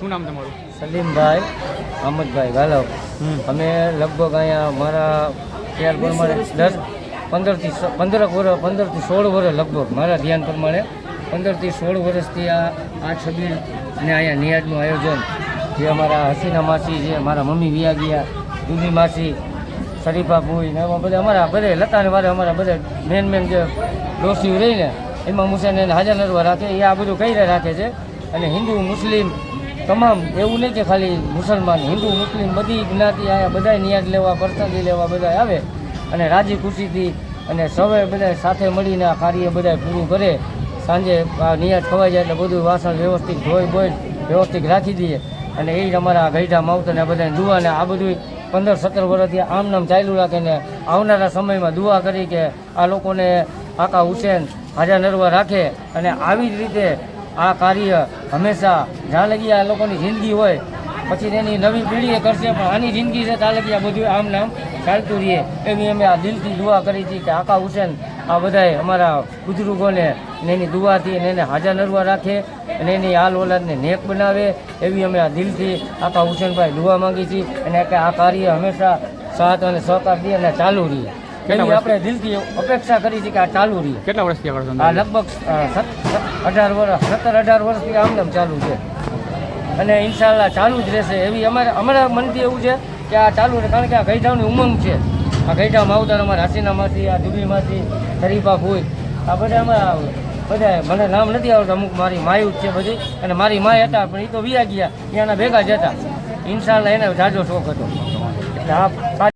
શું નામ તમારું? સલીમભાઈ અહમદભાઈ ગાલવ. અમે લગભગ અહીંયા મારા ખ્યાલ પ્રમાણે 15 થી 16 વર્ષ લગભગ મારા ધ્યાન પ્રમાણે 15 થી 16 વર્ષથી આ છબીલ અને અહીંયા નિયાજનું આયોજન જે અમારા હસીના માસી છે, મારા મમ્મી વિયા ગયા, દુબી માસી, શરીફા ભૂઈ ને એમાં બધા અમારા બધે લતાને વારે અમારા બધા મેન જે ડોસીઓ રહીને એમાં મુસેન એને હાજર નરવા રાખે એ આ બધું કઈ રાખે છે. અને હિન્દુ મુસ્લિમ તમામ એવું નહીં કે ખાલી મુસલમાન, હિન્દુ મુસ્લિમ બધી જ્ઞાતિ અહીંયા બધા નિયાજ લેવા, પ્રસાદી લેવા બધા આવે અને રાજી ખુશીથી અને સૌએ બધા સાથે મળીને આ કાર્ય બધા પૂરું કરે. સાંજે આ નિયાજ ખવાઈ જાય એટલે બધું વાસણ વ્યવસ્થિત ધોઈ બોઈ વ્યવસ્થિત રાખી દઈએ અને એ જ અમારા ગઈઢા માવતરને બધાને દુઆ ને આ બધું 15-17 વર્ષથી આમ નામ ચાલ્યું રાખીને આવનારા સમયમાં દુઆ કરી કે આ લોકોને આકા હુસેન હાજર નરવા રાખે અને આવી જ રીતે આ કાર્ય હંમેશા જ્યાં લગી આ લોકોની જિંદગી હોય પછી તેની નવી પેઢીએ કરશે, પણ આની જિંદગી છે ત્યાં લગી આ બધું આમ નામ ચાલતું રહીએ એવી અમે આ દિલથી દુઆ કરી હતી કે આકા હુસેન આ બધાએ અમારા બુઝુર્ગોને એની દુઆથી એને હાજર નરવા રાખે અને એની હાલ ઓલાદને નેક બનાવે એવી અમે આ દિલથી આકા હુસેનભાઈ દુઆ માંગી છીએ અને કે આ કાર્ય હંમેશા સાથ અને સહકાર દે અને ચાલુ રહીએ એવી આપણે દિલથી અપેક્ષા કરી છે કે આ ચાલુ રહીએ. કેટલા વર્ષથી કરો છો? આ લગભગ 17-18 વર્ષથી આમ ચાલુ છે અને ઇન્શાલ્લાહ ચાલુ જ રહેશે એવી અમારા મનથી એવું છે કે આ ચાલુ રહે. કારણ કે આ ગઈઢાની ઉમંગ છે. આ ગઈઢા માવતર અમારા હસીના માસી, આ દુબીમાંથી, શરીફા ભૂઈ, આ બધા અમારા બધા મને નામ નથી આવડતું. અમુક મારી માયું જ છે બધી અને મારી માય હતા પણ એ તો વિયા ગયા, ત્યાંના ભેગા જ હતા. ઇન્શાલ્લાહ એને જાજો શોખ હતો એટલે આ